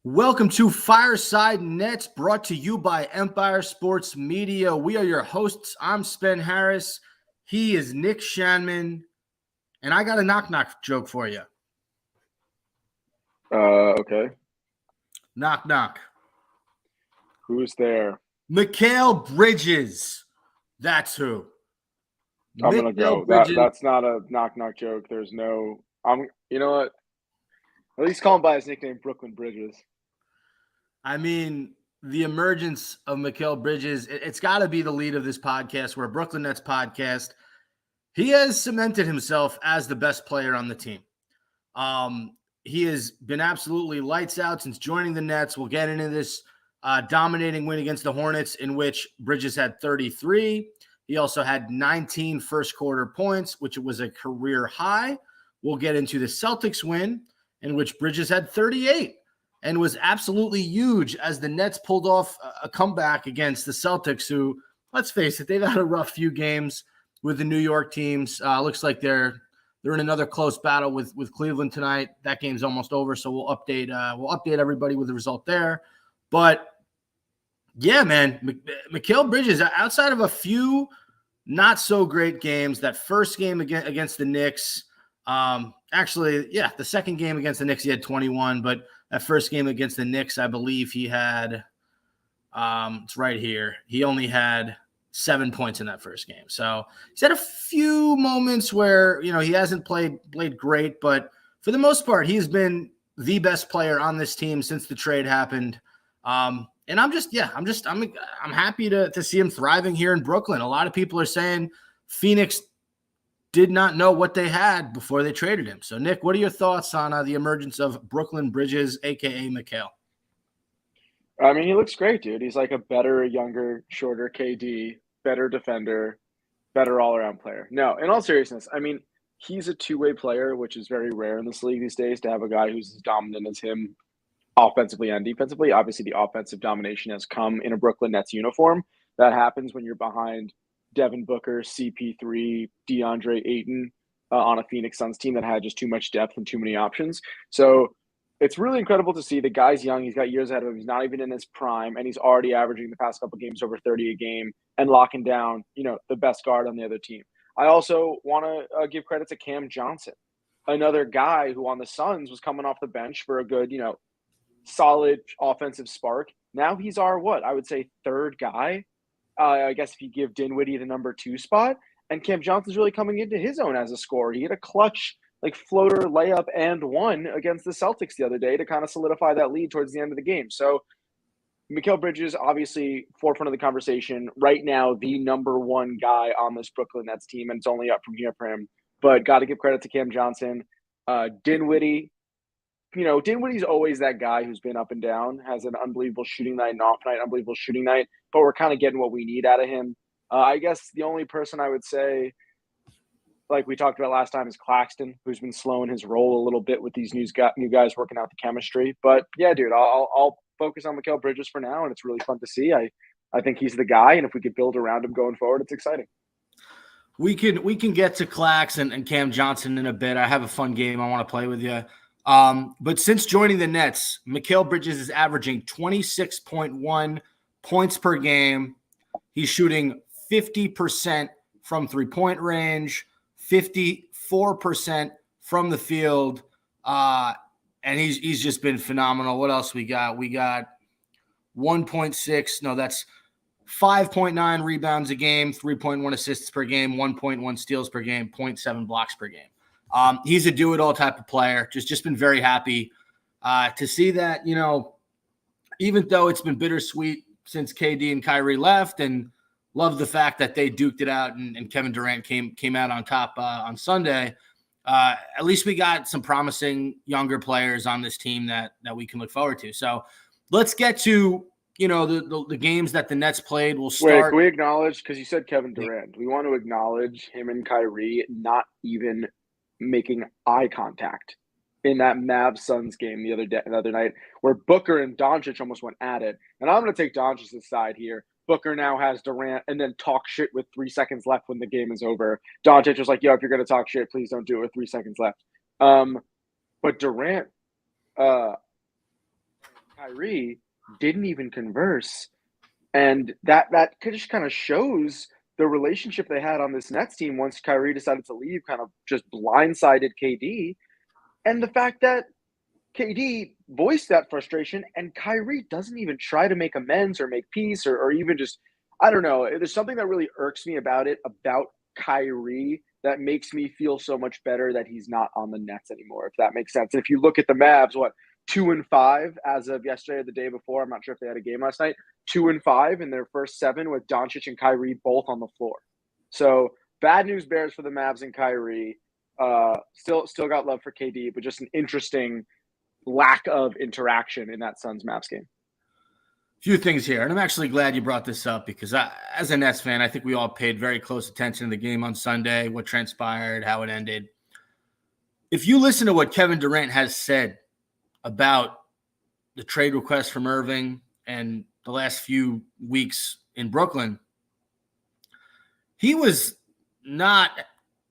Welcome to Fireside Nets, brought to you by Empire Sports Media. We are your hosts. I'm Spen Harris. He is Nick Shanman. And I got a knock-knock joke for you. Okay. Knock, knock. Who's there? Mikal Bridges. That's who. I'm gonna go. Bridges. That's not a knock joke. There's no. You know what? At least call him by his nickname, Brooklyn Bridges. I mean, the emergence of Mikal Bridges, it's got to be the lead of this podcast. We're a Brooklyn Nets podcast. He has cemented himself as the best player on the team. He has been absolutely lights out since joining the Nets. We'll get into this dominating win against the Hornets, in which Bridges had 33. He also had 19 first quarter points, which was a career high. We'll get into the Celtics win, in which Bridges had 38 and was absolutely huge as the Nets pulled off a comeback against the Celtics, who, let's face it, they've had a rough few games with the New York teams. Looks like they're in another close battle with Cleveland tonight. That game's almost over, so we'll update everybody with the result there. But yeah, man, Mikal Bridges, outside of a few not so great games, that first game against the Knicks, the second game against the Knicks he had 21, but that first game against the Knicks, I believe he had it's right here. He only had 7 points in that first game. So he's had a few moments where, he hasn't played great, but for the most part, he's been the best player on this team since the trade happened. And I'm happy to see him thriving here in Brooklyn. A lot of people are saying Phoenix did not know what they had before they traded him. So, Nick, what are your thoughts on the emergence of Brooklyn Bridges, a.k.a. Mikal? I mean, he looks great, dude. He's like a better, younger, shorter KD, better defender, better all-around player. No, in all seriousness, I mean, he's a two-way player, which is very rare in this league these days, to have a guy who's as dominant as him offensively and defensively. Obviously, the offensive domination has come in a Brooklyn Nets uniform. That happens when you're behind Devin Booker, CP3, DeAndre Ayton on a Phoenix Suns team that had just too much depth and too many options. So it's really incredible to see. The guy's young. He's got years ahead of him. He's not even in his prime, and he's already averaging the past couple games over 30 a game and locking down, the best guard on the other team. I also want to give credit to Cam Johnson, another guy who on the Suns was coming off the bench for a good, solid offensive spark. Now he's our, I would say third guy. I guess if you give Dinwiddie the number 2 spot, and Cam Johnson's really coming into his own as a scorer. He had a clutch floater layup and one against the Celtics the other day to kind of solidify that lead towards the end of the game. So Mikal Bridges, obviously forefront of the conversation right now, the number 1 guy on this Brooklyn Nets team, and it's only up from here for him. But got to give credit to Cam Johnson. Dinwiddie, Dinwiddie's always that guy who's been up and down, has an unbelievable shooting night, an off night, unbelievable shooting night, but we're kind of getting what we need out of him. I guess the only person I would say, like we talked about last time, is Claxton, who's been slowing his roll a little bit with these new guys working out the chemistry. But yeah, dude, I'll focus on Mikal Bridges for now, and it's really fun to see. I think he's the guy, and if we could build around him going forward, it's exciting. We can get to Claxton and Cam Johnson in a bit. I have a fun game I want to play with you. But since joining the Nets, Mikal Bridges is averaging 26.1 points per game. He's shooting 50% from three-point range, 54% from the field, and he's just been phenomenal. What else we got? We got 1.6. No, that's 5.9 rebounds a game, 3.1 assists per game, 1.1 steals per game, 0.7 blocks per game. He's a do-it-all type of player. Just been very happy to see that, even though it's been bittersweet since KD and Kyrie left, and love the fact that they duked it out and Kevin Durant came out on top on Sunday. At least we got some promising younger players on this team that we can look forward to. So let's get to, the games that the Nets played. We'll start. Wait, can we acknowledge, because you said Kevin Durant, we want to acknowledge him and Kyrie not even making eye contact in that Mavs Suns game the other night, where Booker and Doncic almost went at it. And I'm going to take Doncic's side here. Booker now has Durant and then talk shit with 3 seconds left when the game is over. Doncic was like, yo, if you're going to talk shit, please don't do it with 3 seconds left. But Durant, Kyrie didn't even converse. And that just kind of shows the relationship they had on this Nets team once Kyrie decided to leave, kind of just blindsided KD. And the fact that KD voiced that frustration and Kyrie doesn't even try to make amends or make peace or even just, I don't know. There's something that really irks me about it, about Kyrie, that makes me feel so much better that he's not on the Nets anymore, if that makes sense. And if you look at the Mavs, 2-5 as of yesterday or the day before, I'm not sure if they had a game last night, 2-5 in their first 7 with Doncic and Kyrie both on the floor. So bad news bears for the Mavs and Kyrie. Still got love for KD, but just an interesting lack of interaction in that Suns Mavs game. Few things here, and I'm actually glad you brought this up because as a Nets fan, I think we all paid very close attention to the game on Sunday, what transpired, how it ended. If you listen to what Kevin Durant has said about the trade request from Irving and the last few weeks in Brooklyn, he was not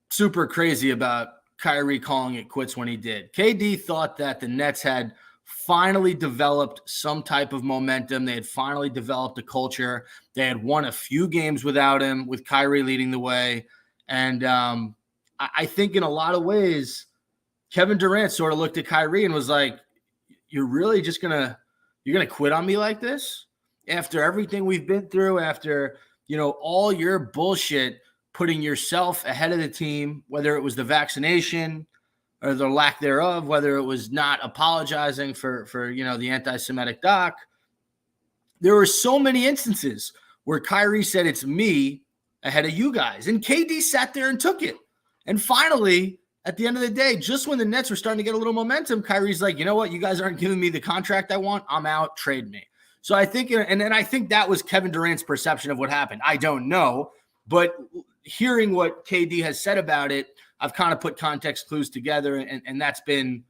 super crazy about Kyrie calling it quits when he did. KD thought that the Nets had finally developed some type of momentum. They had finally developed a culture. They had won a few games without him, with Kyrie leading the way. And I think in a lot of ways, Kevin Durant sort of looked at Kyrie and was like, you're really just you're going to quit on me like this? After everything we've been through, after, all your bullshit, putting yourself ahead of the team, whether it was the vaccination or the lack thereof, whether it was not apologizing for the anti-Semitic doc. There were so many instances where Kyrie said, it's me ahead of you guys. And KD sat there and took it. And finally, at the end of the day, just when the Nets were starting to get a little momentum, Kyrie's like, you know what? You guys aren't giving me the contract I want. I'm out. Trade me. So I think, and then I think that was Kevin Durant's perception of what happened. I don't know. But hearing what KD has said about it, I've kind of put context clues together, and that's been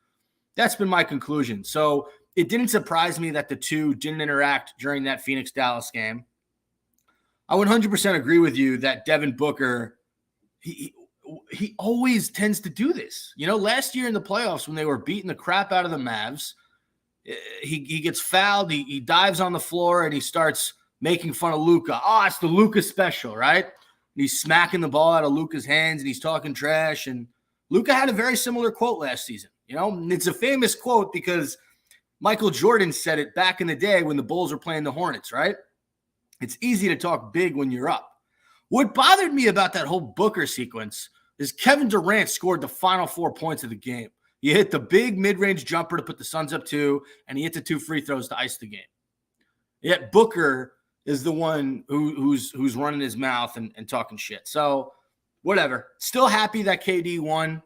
my conclusion. So it didn't surprise me that the two didn't interact during that Phoenix-Dallas game. I 100% agree with you that Devin Booker, he always tends to do this. Last year in the playoffs when they were beating the crap out of the Mavs, he gets fouled, he dives on the floor, and he starts making fun of Luka. Oh, it's the Luka special, right? And he's smacking the ball out of Luka's hands, and he's talking trash. And Luka had a very similar quote last season. And it's a famous quote because Michael Jordan said it back in the day when the Bulls were playing the Hornets, right? It's easy to talk big when you're up. What bothered me about that whole Booker sequence is Kevin Durant scored the final 4 points of the game. He hit the big mid-range jumper to put the Suns up 2, and he hit the 2 free throws to ice the game. Yet Booker is the one who's running his mouth and talking shit. So whatever. Still happy that KD won,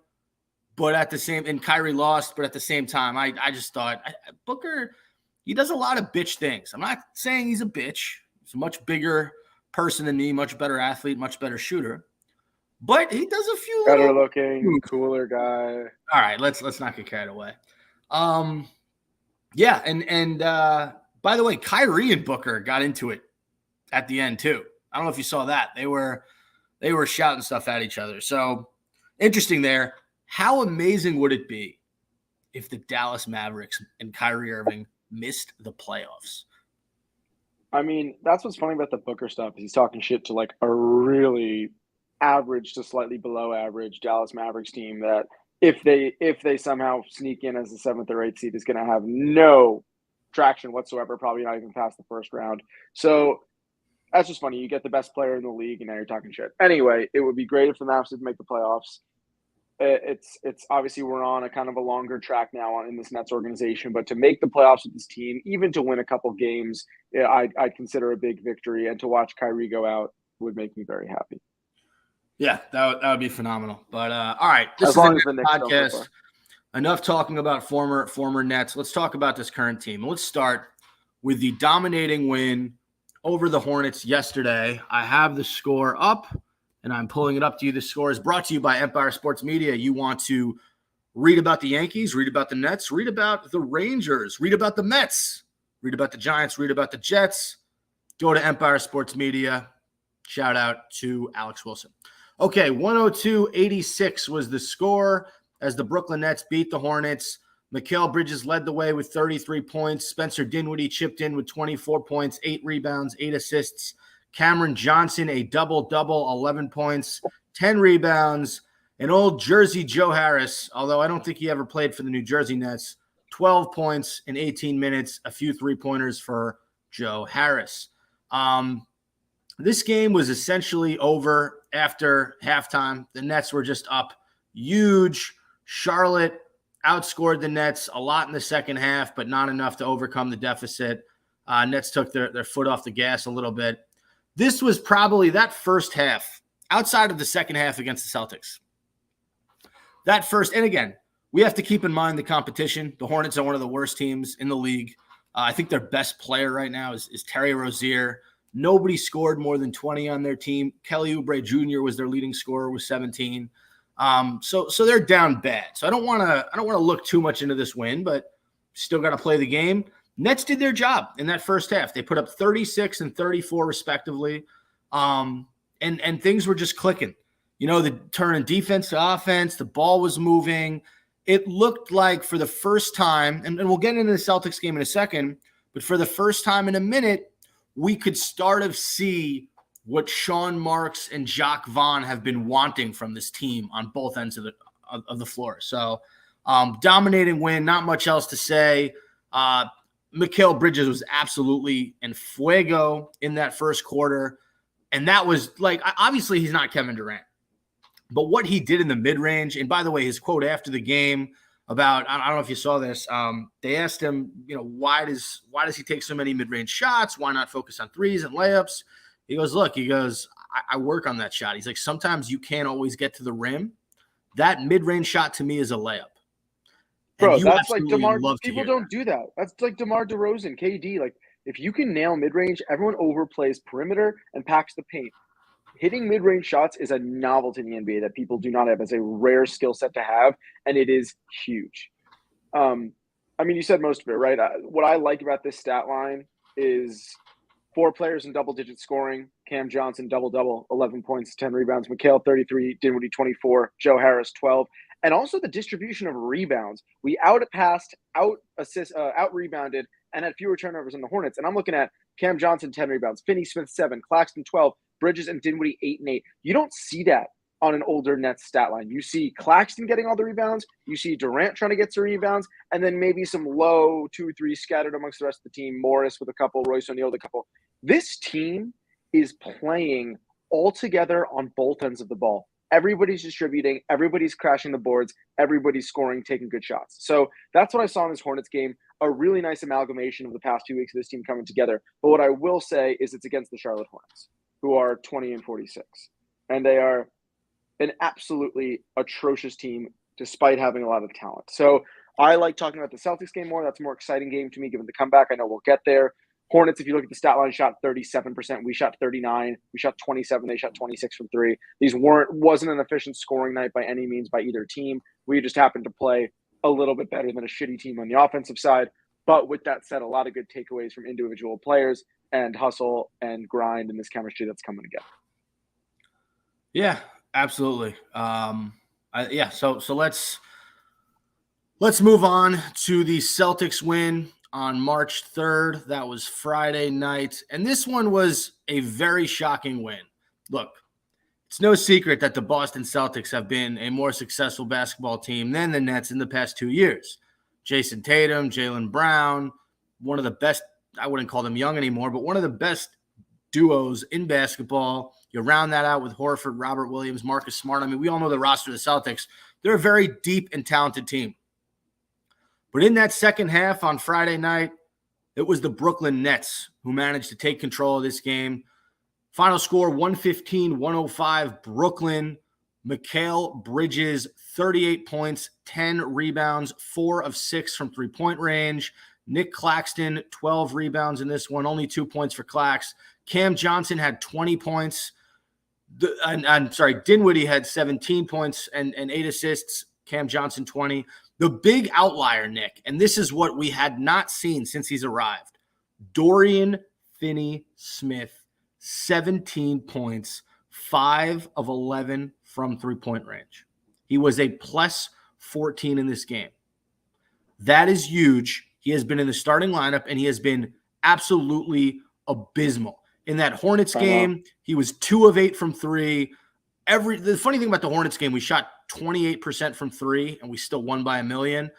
but and Kyrie lost, but at the same time, I just thought Booker, he does a lot of bitch things. I'm not saying he's a bitch. He's a much bigger person than me, much better athlete, much better shooter. But he does a few better looking, cooler guy. All right, let's not get carried away. Yeah, and by the way, Kyrie and Booker got into it at the end too. I don't know if you saw that. They were shouting stuff at each other. So interesting there. How amazing would it be if the Dallas Mavericks and Kyrie Irving missed the playoffs? I mean, that's what's funny about the Booker stuff is he's talking shit to like a really average to slightly below average Dallas Mavericks team that if they somehow sneak in as the 7th or 8th seed is going to have no traction whatsoever, probably not even past the first round. So that's just funny. You get the best player in the league and now you're talking shit. Anyway, it would be great if the Mavs did make the playoffs. It's obviously we're on a kind of a longer track now in this Nets organization, but to make the playoffs with this team, even to win a couple games, I'd consider a big victory, and to watch Kyrie go out would make me very happy. Yeah, that would be phenomenal. But all right, this is the Knicks podcast. Enough talking about former Nets. Let's talk about this current team. Let's start with the dominating win over the Hornets yesterday. I have the score up, and I'm pulling it up to you. The score is brought to you by Empire Sports Media. You want to read about the Yankees, read about the Nets, read about the Rangers, read about the Mets, read about the Giants, read about the Jets. Go to Empire Sports Media. Shout out to Alex Wilson. Okay, 102-86 was the score as the Brooklyn Nets beat the Hornets. Mikal Bridges led the way with 33 points. Spencer Dinwiddie chipped in with 24 points, 8 rebounds, 8 assists. Cameron Johnson, a double-double, 11 points, 10 rebounds. And old Jersey Joe Harris, although I don't think he ever played for the New Jersey Nets, 12 points in 18 minutes, a few three-pointers for Joe Harris. This game was essentially over after halftime. The Nets were just up huge. Charlotte outscored the Nets a lot in the second half, but not enough to overcome the deficit. Nets took their foot off the gas a little bit. This was probably that first half, outside of the second half against the Celtics. That first, and again, we have to keep in mind the competition. The Hornets are one of the worst teams in the league. I think their best player right now is Terry Rozier. Nobody scored more than 20 on their team. Kelly Oubre Jr. was their leading scorer with 17. So they're down bad. So I don't want to look too much into this win, but still got to play the game. Nets did their job in that first half. They put up 36 and 34 respectively. And things were just clicking. You know, the turn defense to offense, the ball was moving. It looked like for the first time, and we'll get into the Celtics game in a second, but for the first time in a minute, we could start to see what Sean Marks and Jacques Vaughn have been wanting from this team on both ends of the floor. So dominating win, not much else to say. Mikal Bridges was absolutely en fuego in that first quarter. And that was like, obviously he's not Kevin Durant, but what he did in the mid-range, and by the way, his quote after the game about, I don't know if you saw this, they asked him, you know, why does he take so many mid-range shots? Why not focus on threes and layups? He goes, I work on that shot. He's like, sometimes you can't always get to the rim. That mid-range shot to me is a layup. Bro, that's like DeMar. People don't do that. That's like DeMar DeRozan, KD. Like, if you can nail mid-range, everyone overplays perimeter and packs the paint. Hitting mid-range shots is a novelty in the NBA that people do not have. It's a rare skill set to have, and it is huge. I mean, you said most of it, right? What I like about this stat line is 4 players in double-digit scoring. Cam Johnson, double-double, 11 points, 10 rebounds. Mikal, 33. Dinwiddie, 24. Joe Harris, 12. And also the distribution of rebounds. We out-passed, out-rebounded, and had fewer turnovers than the Hornets. And I'm looking at Cam Johnson, 10 rebounds. Finney-Smith, 7. Claxton, 12. Bridges and Dinwiddie 8 and 8. You don't see that on an older Nets stat line. You see Claxton getting all the rebounds. You see Durant trying to get some rebounds, and then maybe some low 2-3 scattered amongst the rest of the team. Morris with a couple, Royce O'Neal with a couple. This team is playing all together on both ends of the ball. Everybody's distributing. Everybody's crashing the boards. Everybody's scoring, taking good shots. So that's what I saw in this Hornets game. A really nice amalgamation of the past 2 weeks of this team coming together. But what I will say is it's against the Charlotte Hornets, who are 20 and 46. And they are an absolutely atrocious team despite having a lot of talent. So I like talking about the Celtics game more. That's a more exciting game to me given the comeback. I know we'll get there. Hornets, if you look at the stat line, shot 37%. We shot 39. We shot 27. They shot 26 from 3. Wasn't an efficient scoring night by any means by either team. We just happened to play a little bit better than a shitty team on the offensive side. But with that said, a lot of good takeaways from individual players and hustle and grind and this chemistry that's coming together. Yeah, absolutely. So let's move on to the Celtics win on March 3rd. That was Friday night. And this one was a very shocking win. Look, it's no secret that the Boston Celtics have been a more successful basketball team than the Nets in the past 2 years. Jason Tatum, Jaylen Brown, one of the best, I wouldn't call them young anymore, but one of the best duos in basketball. You round that out with Horford, Robert Williams, Marcus Smart. I mean, we all know the roster of the Celtics. They're a very deep and talented team. But in that second half on Friday night, it was the Brooklyn Nets who managed to take control of this game. Final score, 115-105, Brooklyn. Mikal Bridges, 38 points, 10 rebounds, 4 of 6 from three-point range. Nick Claxton, 12 rebounds in this one, only 2 points for Clax. Cam Johnson had 20 points. Dinwiddie had 17 points and 8 assists. Cam Johnson, 20. The big outlier, Nick, and this is what we had not seen since he's arrived. Dorian Finney-Smith, 17 points, 5 of 11 from three-point range. He was a plus 14 in this game. That is huge. He has been in the starting lineup, and he has been absolutely abysmal. In that Hornets game, he was 2 of 8 from 3. The funny thing about the Hornets game, we shot 28% from 3, and we still won by a million.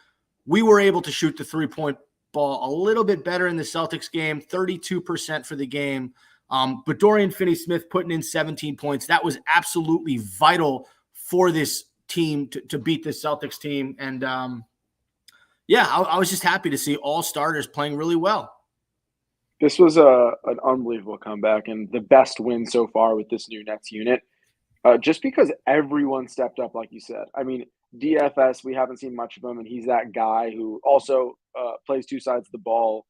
We were able to shoot the 3-point ball a little bit better in the Celtics game, 32% for the game. But Dorian Finney-Smith putting in 17 points, that was absolutely vital for this team to beat the Celtics team. And I was just happy to see all starters playing really well. This was an unbelievable comeback and the best win so far with this new Nets unit. Just because everyone stepped up, like you said. I mean, DFS, we haven't seen much of him, and he's that guy who also plays two sides of the ball,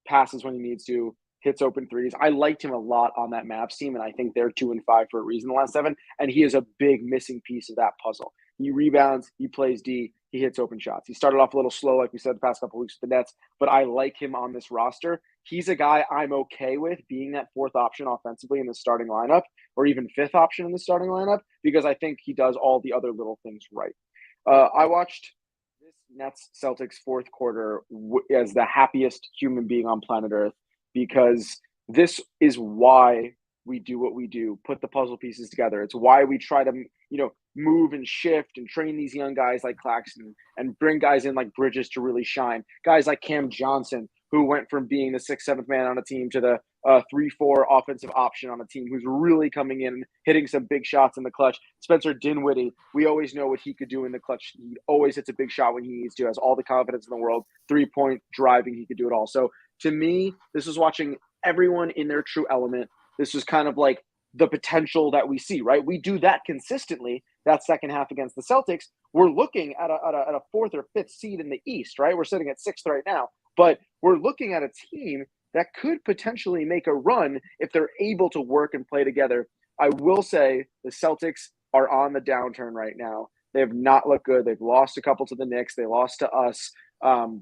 passes when he needs to, hits open threes. I liked him a lot on that Mavs team, and I think they're 2-5 for a reason the last 7, and he is a big missing piece of that puzzle. He rebounds, he plays D, he hits open shots. He started off a little slow, like we said, the past couple of weeks with the Nets, but I like him on this roster. He's a guy I'm okay with being that 4th option offensively in the starting lineup, or even 5th option in the starting lineup, because I think he does all the other little things right. I watched this Nets Celtics 4th quarter as the happiest human being on planet Earth, because this is why we do what we do, put the puzzle pieces together. It's why we try to, move and shift and train these young guys like Claxton and bring guys in like Bridges to really shine. Guys like Cam Johnson, who went from being the 6th, 7th man on a team to the 3-4 offensive option on a team, who's really coming in and hitting some big shots in the clutch. Spencer Dinwiddie, we always know what he could do in the clutch. He always hits a big shot when he needs to, has all the confidence in the world, 3-point driving, he could do it all. So to me, this was watching everyone in their true element. This was kind of like the potential that we see, right? We do that consistently, that second half against the Celtics. We're looking at a 4th or 5th seed in the East, right? We're sitting at 6th right now, but we're looking at a team that could potentially make a run if they're able to work and play together. I will say the Celtics are on the downturn right now. They have not looked good. They've lost a couple to the Knicks. They lost to us.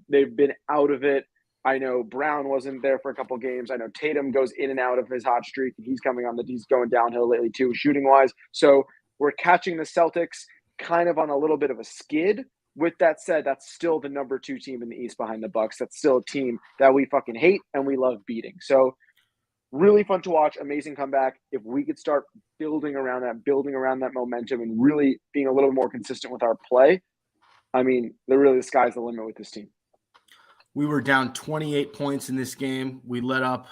They've been out of it. I know Brown wasn't there for a couple games. I know Tatum goes in and out of his hot streak, and he's going downhill lately too, shooting-wise. So we're catching the Celtics kind of on a little bit of a skid. With that said, that's still the number 2 team in the East behind the Bucks. That's still a team that we fucking hate and we love beating. So really fun to watch, amazing comeback. If we could start building around that momentum and really being a little more consistent with our play, I mean, the sky's the limit with this team. We were down 28 points in this game. We let up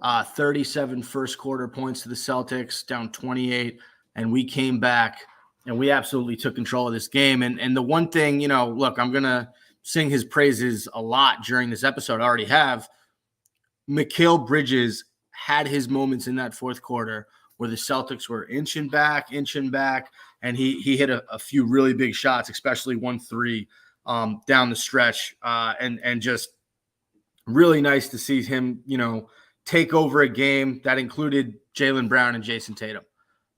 37 first quarter points to the Celtics, down 28, and we came back and we absolutely took control of this game. And the one thing, look, I'm going to sing his praises a lot during this episode. I already have. Mikal Bridges had his moments in that 4th quarter where the Celtics were inching back, and he hit a few really big shots, especially 1-3 down the stretch, and just really nice to see him, take over a game that included Jaylen Brown and Jason Tatum.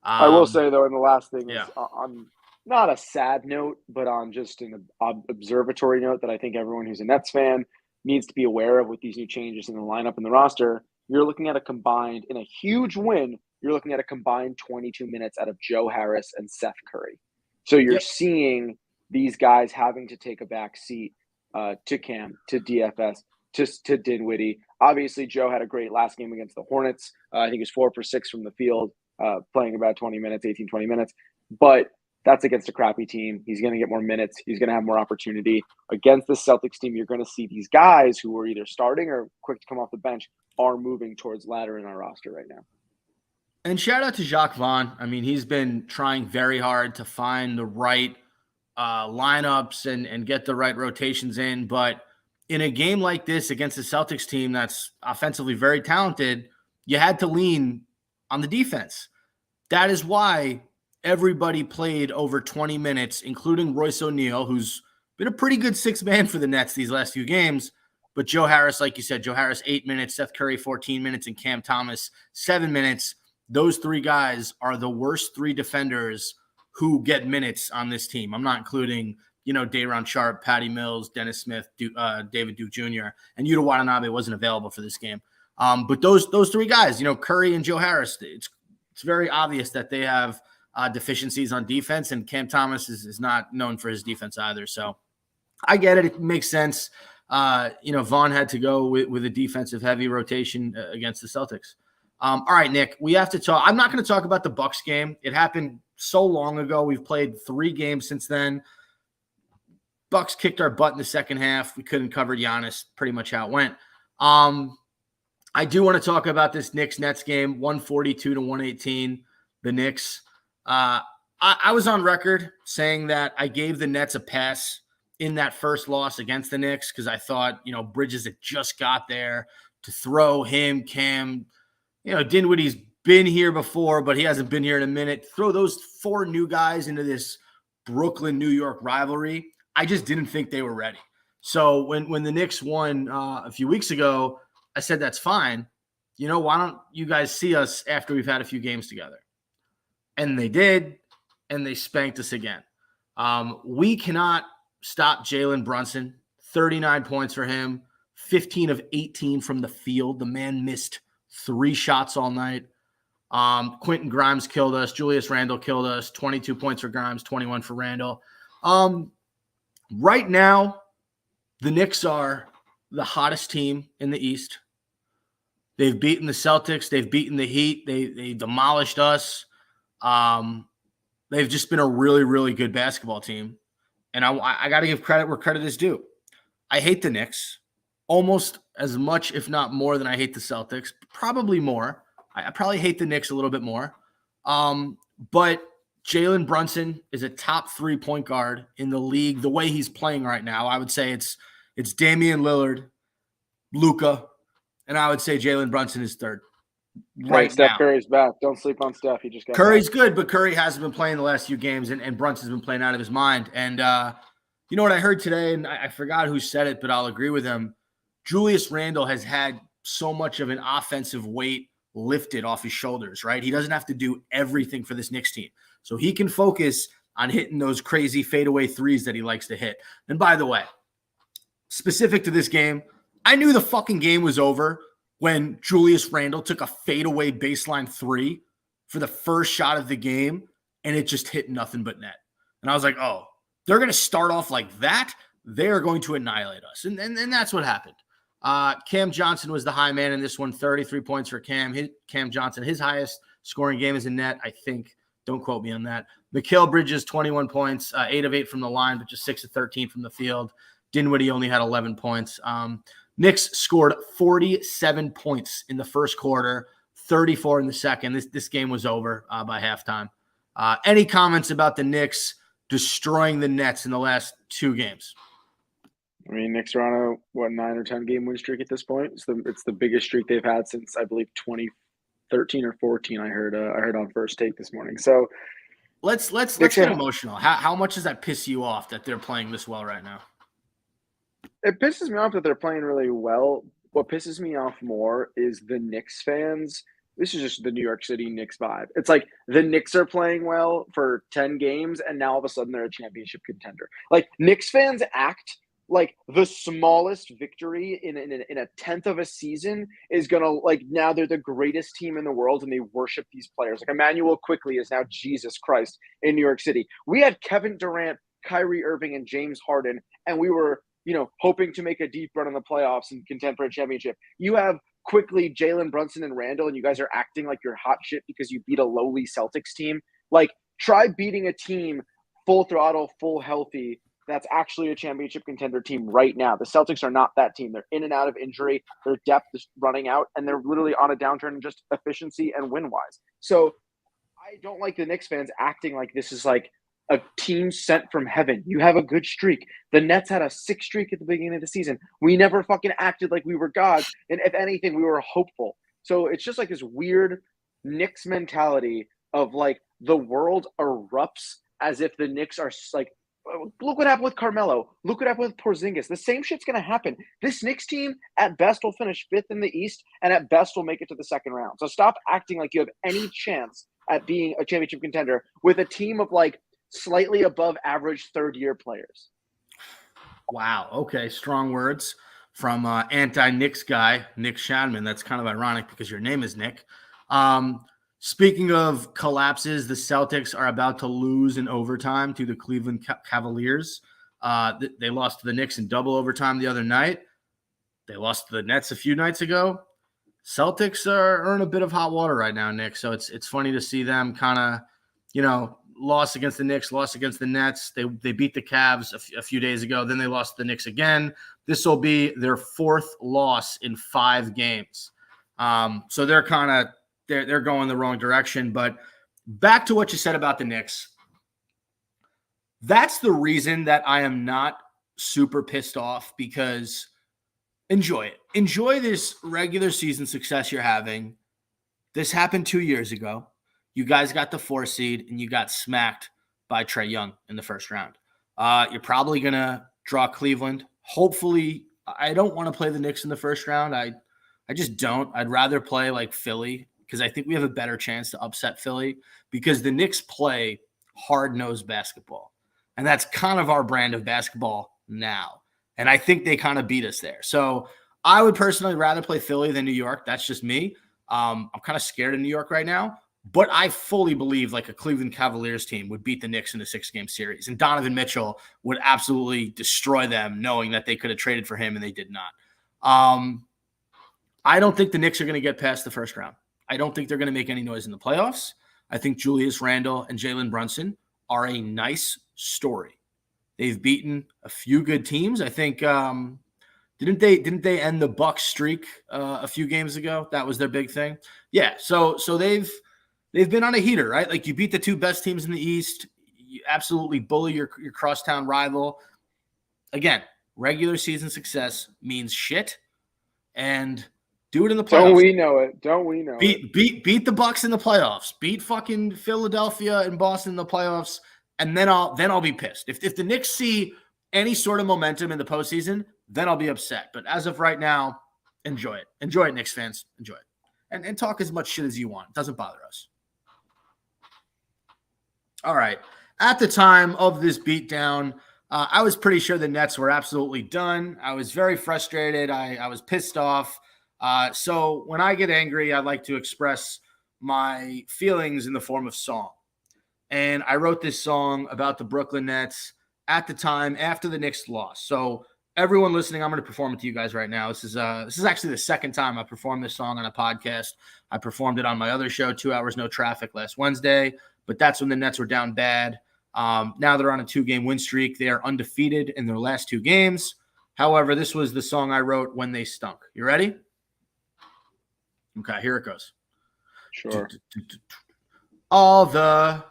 I will say, though, and the last thing is on not a sad note, but on just an observatory note that I think everyone who's a Nets fan needs to be aware of with these new changes in the lineup and the roster. You're looking at in a huge win, you're looking at a combined 22 minutes out of Joe Harris and Seth Curry. So you're seeing these guys having to take a back seat to Cam, to DFS, to Dinwiddie. Obviously, Joe had a great last game against the Hornets. I think he was 4 for 6 from the field, playing about 20 minutes. But that's against a crappy team. He's going to get more minutes. He's going to have more opportunity. Against the Celtics team, you're going to see these guys who are either starting or quick to come off the bench are moving towards ladder in our roster right now. And shout out to Jacques Vaughn. I mean, he's been trying very hard to find the right lineups and get the right rotations in. But in a game like this against the Celtics team that's offensively very talented, you had to lean on the defense. That is why everybody played over 20 minutes, including Royce O'Neal, who's been a pretty good 6th man for the Nets these last few games. But Joe Harris, like you said, 8 minutes, Seth Curry 14 minutes, and Cam Thomas 7 minutes. Those 3 guys are the worst 3 defenders who get minutes on this team. I'm not including, Day'Ron Sharpe, Patty Mills, Dennis Smith, David Duke Jr., and Yuta Watanabe wasn't available for this game. But those 3 guys, Curry and Joe Harris, it's very obvious that they have deficiencies on defense, and Cam Thomas is not known for his defense either. So I get it. It makes sense. Vaughn had to go with a defensive heavy rotation against the Celtics. All right, Nick, we have to talk. I'm not going to talk about the Bucks game. It happened so long ago. We've played 3 games since then. Bucks kicked our butt in the second half. We couldn't cover Giannis, pretty much how it went. I do want to talk about this Knicks-Nets game, 142-118, the Knicks. I was on record saying that I gave the Nets a pass in that first loss against the Knicks because I thought, Bridges had just got there to throw him, Cam. Dinwiddie's been here before, but he hasn't been here in a minute. Throw those 4 new guys into this Brooklyn-New York rivalry. I just didn't think they were ready. So when the Knicks won a few weeks ago, I said, that's fine. Why don't you guys see us after we've had a few games together? And they did, and they spanked us again. We cannot stop Jalen Brunson. 39 points for him, 15 of 18 from the field. The man missed 3 shots all night. Quentin Grimes killed us. Julius Randle killed us. 22 points for Grimes, 21 for Randle. Right now, the Knicks are the hottest team in the East. They've beaten the Celtics. They've beaten the Heat. They demolished us. They've just been a really, really good basketball team. And I got to give credit where credit is due. I hate the Knicks almost as much, if not more, than I hate the Celtics. Probably more. I probably hate the Knicks a little bit more. But Jalen Brunson is a top 3 point guard in the league. The way he's playing right now, I would say it's Damian Lillard, Luka, and I would say Jalen Brunson is third. Right, Steph now. Curry's back. Don't sleep on Steph. He just got Curry's back. good, but Curry hasn't been playing the last few games, and Brunson's been playing out of his mind. And you know what I heard today, and I forgot who said it, but I'll agree with him. Julius Randle has had so much of an offensive weight lifted off his shoulders, right? He doesn't have to do everything for this Knicks team. So he can focus on hitting those crazy fadeaway threes that he likes to hit. And by the way, specific to this game, I knew the fucking game was over when Julius Randle took a fadeaway baseline 3 for the first shot of the game, and it just hit nothing but net. And I was like, oh, they're going to start off like that? They're going to annihilate us. And that's what happened. Cam Johnson was the high man in this one, 33 points for Cam Johnson. His highest scoring game is in net, I think. Don't quote me on that. Mikal Bridges, 21 points, 8 of 8 from the line, but just 6 of 13 from the field. Dinwiddie only had 11 points. Knicks scored 47 points in the first quarter, 34 in the second. This game was over by halftime. Any comments about the Knicks destroying the Nets in the last 2 games? I mean, Knicks are on a 9 or 10 game win streak at this point. It's the biggest streak they've had since, I believe, 2013 or 14. I heard on First Take this morning. So let's get emotional. How much does that piss you off that they're playing this well right now? It pisses me off that they're playing really well. What pisses me off more is the Knicks fans. This is just the New York City Knicks vibe. It's like the Knicks are playing well for 10 games, and now all of a sudden they're a championship contender. Like, Knicks fans act like the smallest victory in a tenth of a season is gonna, like, now they're the greatest team in the world, and they worship these players. Like, Emmanuel Quickly is now Jesus Christ in New York City. We had Kevin Durant, Kyrie Irving, and James Harden, and we were, hoping to make a deep run in the playoffs and contend for a championship. You have Quickly, Jalen Brunson, and Randle, and you guys are acting like you're hot shit because you beat a lowly Celtics team. Like, try beating a team full throttle, full healthy, that's actually a championship contender team right now. The Celtics are not that team. They're in and out of injury. Their depth is running out, and they're literally on a downturn in just efficiency and win-wise. So I don't like the Knicks fans acting like this is like a team sent from heaven. You have a good streak. The Nets had a 6 streak at the beginning of the season. We never fucking acted like we were gods. And if anything, we were hopeful. So it's just like this weird Knicks mentality of like the world erupts as if the Knicks are like, look what happened with Carmelo. Look what happened with Porzingis. The same shit's going to happen. This Knicks team at best will finish 5th in the East, and at best will make it to the second round. So stop acting like you have any chance at being a championship contender with a team of like slightly above average third-year players. Wow. Okay. Strong words from anti-Knicks guy, Nick Shanman. That's kind of ironic because your name is Nick. Speaking of collapses, the Celtics are about to lose in overtime to the Cleveland Cavaliers. They lost to the Knicks in double overtime the other night. They lost to the Nets a few nights ago. Celtics are in a bit of hot water right now, Nick. So it's funny to see them kind of, loss against the Knicks, loss against the Nets. They beat the Cavs a few days ago. Then they lost to the Knicks again. This will be their fourth loss in 5 games. So they're they're going the wrong direction. But back to what you said about the Knicks. That's the reason that I am not super pissed off, because enjoy it. Enjoy this regular season success you're having. This happened 2 years ago. You guys got the 4 seed and you got smacked by Trae Young in the first round. You're probably going to draw Cleveland. Hopefully, I don't want to play the Knicks in the first round. I just don't. I'd rather play like Philly, because I think we have a better chance to upset Philly, because the Knicks play hard-nosed basketball. And that's kind of our brand of basketball now. And I think they kind of beat us there. So I would personally rather play Philly than New York. That's just me. I'm kind of scared of New York right now. But I fully believe like a Cleveland Cavaliers team would beat the Knicks in a 6-game series. And Donovan Mitchell would absolutely destroy them, knowing that they could have traded for him and they did not. I don't think the Knicks are going to get past the first round. I don't think they're going to make any noise in the playoffs. I think Julius Randle and Jalen Brunson are a nice story. They've beaten a few good teams. I think didn't they end the Bucks streak a few games ago? That was their big thing. Yeah, so they've been on a heater, right? Like, you beat the 2 best teams in the East. You absolutely bully your crosstown rival. Again, regular season success means shit, and do it in the playoffs. Don't we know it? Don't we know it? Beat the Bucks in the playoffs. Beat fucking Philadelphia and Boston in the playoffs, and then I'll be pissed. If the Knicks see any sort of momentum in the postseason, then I'll be upset. But as of right now, enjoy it. Enjoy it, Knicks fans. Enjoy it. And talk as much shit as you want. It doesn't bother us. All right. At the time of this beatdown, I was pretty sure the Nets were absolutely done. I was very frustrated. I was pissed off. So when I get angry, I like to express my feelings in the form of song. And I wrote this song about the Brooklyn Nets at the time after the Knicks lost. So everyone listening, I'm going to perform it to you guys right now. This is actually the second time I performed this song on a podcast. I performed it on my other show, 2 Hours No Traffic, last Wednesday. But that's when the Nets were down bad. Now they're on a 2-game win streak. They are undefeated in their last 2 games. However, this was the song I wrote when they stunk. You ready? Okay, here it goes. Sure. All the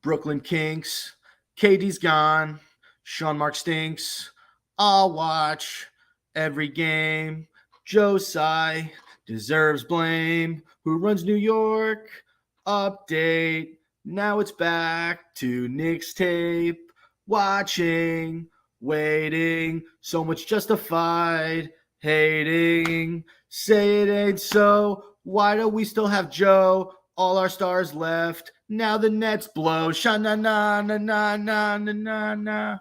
Brooklyn Kinks. KD's gone. Sean Mark stinks. I'll watch every game. Joe Tsai deserves blame. Who runs New York? Update. Now it's back to Knicks tape. Watching, waiting. So much justified hating. Say it ain't so. Why do we still have Joe? All our stars left. Now the Nets blow. Sha-na-na-na-na-na-na-na-na.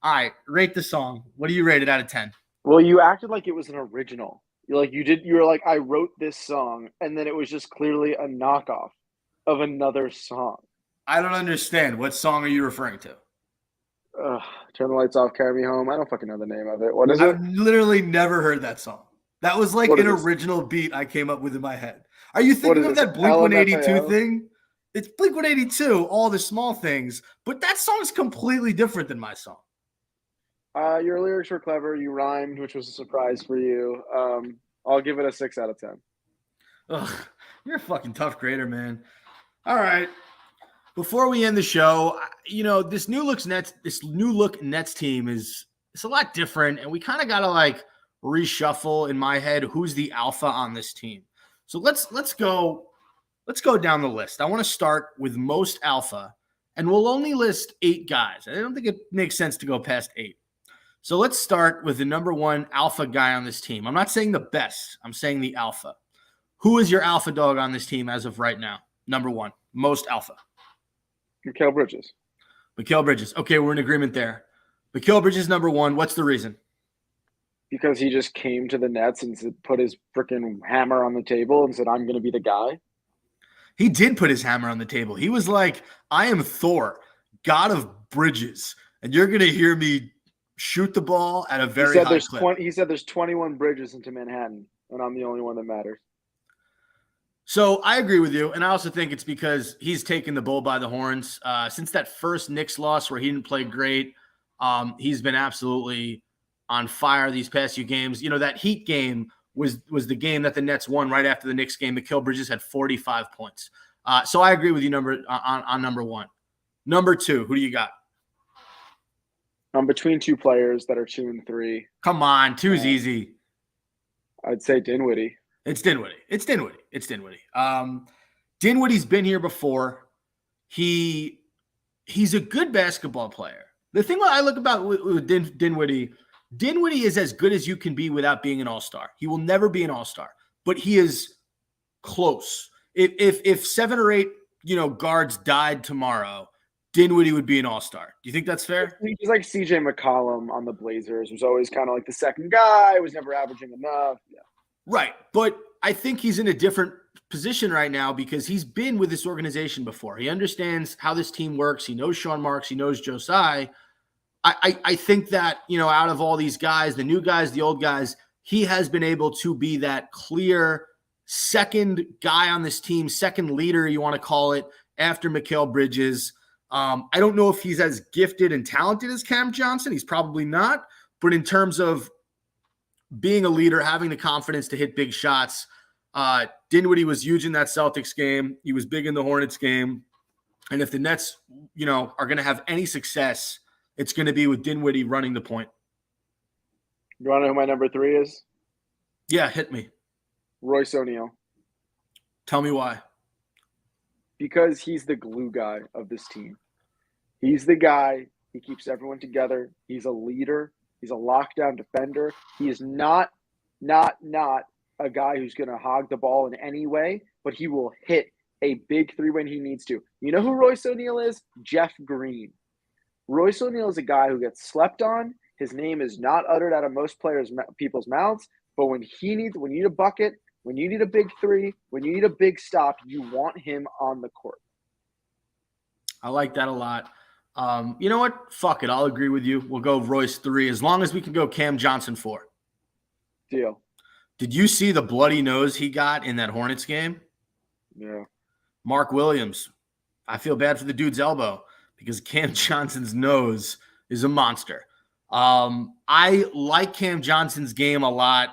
All right, rate the song. What do you rate it out of 10? Well, you acted like it was an original. You were like, I wrote this song, and then it was just clearly a knockoff of another song. I don't understand. What song are you referring to? Turn the Lights Off, Carry Me Home. I don't fucking know the name of it. What is it? I've literally never heard that song. That was like an original beat I came up with in my head. Are you thinking of that Blink-182 thing? It's Blink-182, all the small things, but that song's completely different than my song. Your lyrics were clever. You rhymed, which was a surprise for you. I'll give it a 6 out of 10. Ugh, you're a fucking tough grader, man. All right. Before we end the show, this new look Nets team it's a lot different, and we kind of gotta like reshuffle in my head who's the alpha on this team. So let's go down the list. I want to start with most alpha, and we'll only list 8 guys. I don't think it makes sense to go past 8. So let's start with the number 1 alpha guy on this team. I'm not saying the best. I'm saying the alpha. Who is your alpha dog on this team as of right now? Number 1, most alpha. Mikal Bridges. Mikal Bridges. Okay, we're in agreement there. Mikal Bridges, number 1. What's the reason? Because he just came to the Nets and put his freaking hammer on the table and said, I'm going to be the guy. He did put his hammer on the table. He was like, I am Thor, god of bridges, and you're going to hear me shoot the ball at a He very said high there's clip. He said there's 21 bridges into Manhattan, and I'm the only one that matters. So I agree with you, and I also think it's because he's taken the bull by the horns. Since that first Knicks loss where he didn't play great, he's been absolutely on fire these past few games. You know, that Heat game was the game that the Nets won right after the Knicks game. Mikal Bridges had 45 points. So I agree with you on number one. Number two, who do you got? I'm between two players that are 2 and 3. Come on, two's easy. I'd say Dinwiddie. It's Dinwiddie. Dinwiddie's been here before. He's a good basketball player. The thing I look about with Dinwiddie is as good as you can be without being an all-star. He will never be an all-star, but he is close. If 7 or 8, guards died tomorrow, Dinwiddie would be an all-star. Do you think that's fair? He's like CJ McCollum on the Blazers. Was always kind of like the second guy. Was never averaging enough. Yeah. Right. But I think he's in a different position right now because he's been with this organization before. He understands how this team works. He knows Sean Marks. He knows Joe Tsai. I think that, out of all these guys, the new guys, the old guys, he has been able to be that clear second guy on this team, second leader, you want to call it, after Mikal Bridges. I don't know if he's as gifted and talented as Cam Johnson. He's probably not. But in terms of being a leader, having the confidence to hit big shots, Dinwiddie was huge in that Celtics game. He was big in the Hornets game. And if the Nets, are going to have any success, it's going to be with Dinwiddie running the point. You want to know who my number 3 is? Yeah, hit me. Royce O'Neal. Tell me why. Because he's the glue guy of this team. He's the guy. He keeps everyone together. He's a leader. He's a lockdown defender. He is not a guy who's going to hog the ball in any way, but he will hit a big 3 when he needs to. You know who Royce O'Neal is? Jeff Green. Royce O'Neal is a guy who gets slept on. His name is not uttered out of most people's mouths, but when you need a bucket, when you need a big 3, when you need a big stop, you want him on the court. I like that a lot. You know what? Fuck it. I'll agree with you. We'll go Royce 3 as long as we can go Cam Johnson 4. Deal. Did you see the bloody nose he got in that Hornets game? Yeah. Mark Williams. I feel bad for the dude's elbow because Cam Johnson's nose is a monster. I like Cam Johnson's game a lot.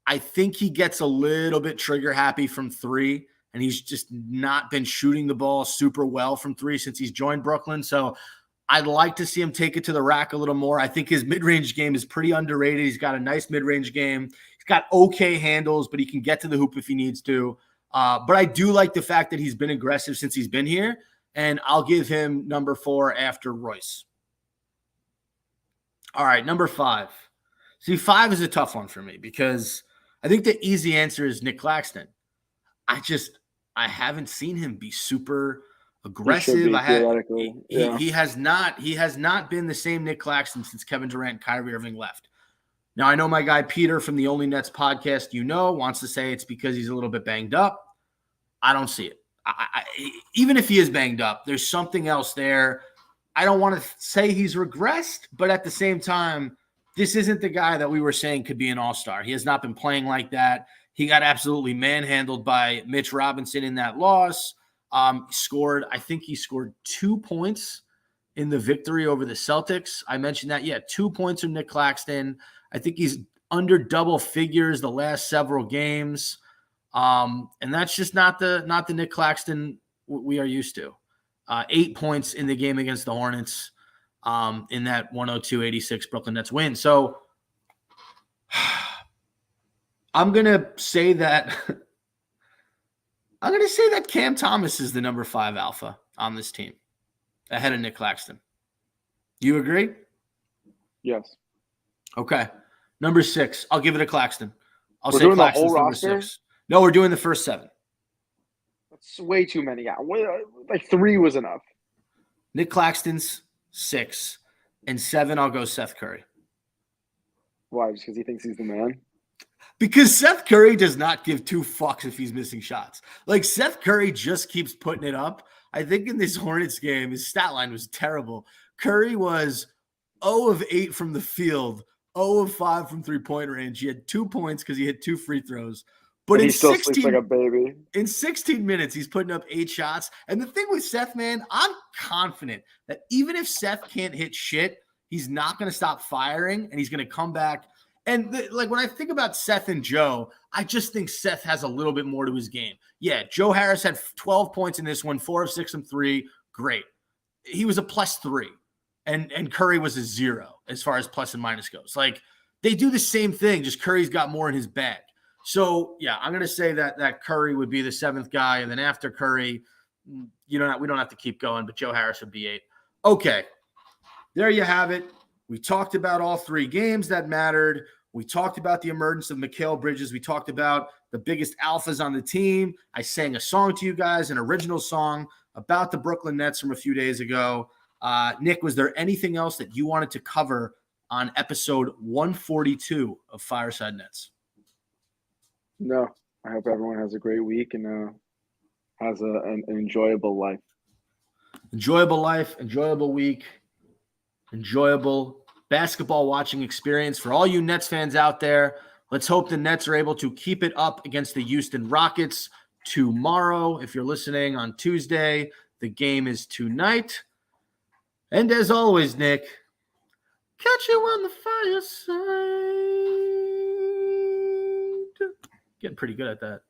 I think he gets a little bit trigger happy from 3, and he's just not been shooting the ball super well from 3 since he's joined Brooklyn. So I'd like to see him take it to the rack a little more. I think his mid-range game is pretty underrated. He's got a nice mid-range game. He's got okay handles, but he can get to the hoop if he needs to. But I do like the fact that he's been aggressive since he's been here, and I'll give him number 4 after Royce. All right, number 5. See, 5 is a tough one for me because I think the easy answer is Nick Claxton. I haven't seen him be super aggressive. He has not been the same Nick Claxton since Kevin Durant and Kyrie Irving left. Now, I know my guy Peter from the Only Nets podcast, wants to say it's because he's a little bit banged up. I don't see it. Even if he is banged up, there's something else there. I don't want to say he's regressed, but at the same time, this isn't the guy that we were saying could be an all-star. He has not been playing like that. He got absolutely manhandled by Mitch Robinson in that loss. I think he scored 2 points in the victory over the Celtics. I mentioned that. Yeah, 2 points from Nick Claxton. I think he's under double figures the last several games. And that's just not the Nick Claxton we are used to. 8 points in the game against the Hornets in that 102-86 Brooklyn Nets win. So I'm going to say that Cam Thomas is the number 5 alpha on this team ahead of Nick Claxton. You agree? Yes. Okay. Number 6. I'll give it to Claxton. We're doing the whole roster? 6. No, we're doing the first 7. That's way too many. Yeah, like 3 was enough. Nick Claxton's 6, and 7, I'll go Seth Curry. Why? Just because he thinks he's the man? Because Seth Curry does not give 2 fucks if he's missing shots. Like, Seth Curry just keeps putting it up. I think in this Hornets game, his stat line was terrible. Curry was 0 of 8 from the field, 0 of 5 from three-point range. He had 2 points because he hit 2 free throws. But And he still sleeps like a baby. In 16 minutes, he's putting up 8 shots. And the thing with Seth, man, I'm confident that even if Seth can't hit shit, he's not going to stop firing, and he's going to come back. And when I think about Seth and Joe, I just think Seth has a little bit more to his game. Yeah, Joe Harris had 12 points in this one, 4 of 6 from 3. Great. He was a +3, and Curry was a 0 as far as plus and minus goes. Like, they do the same thing, just Curry's got more in his bag. So, yeah, I'm going to say that Curry would be the 7th guy, and then after Curry, we don't have to keep going, but Joe Harris would be 8. Okay, there you have it. We talked about all 3 games that mattered. We talked about the emergence of Mikal Bridges. We talked about the biggest alphas on the team. I sang a song to you guys, an original song about the Brooklyn Nets from a few days ago. Nick, was there anything else that you wanted to cover on episode 142 of Fireside Nets? No, I hope everyone has a great week and has an enjoyable life. Enjoyable life, enjoyable week, enjoyable basketball watching experience for all you Nets fans out there. Let's hope the Nets are able to keep it up against the Houston Rockets tomorrow. If you're listening on Tuesday, the game is tonight. And as always, Nick, catch you on the fireside. Getting pretty good at that.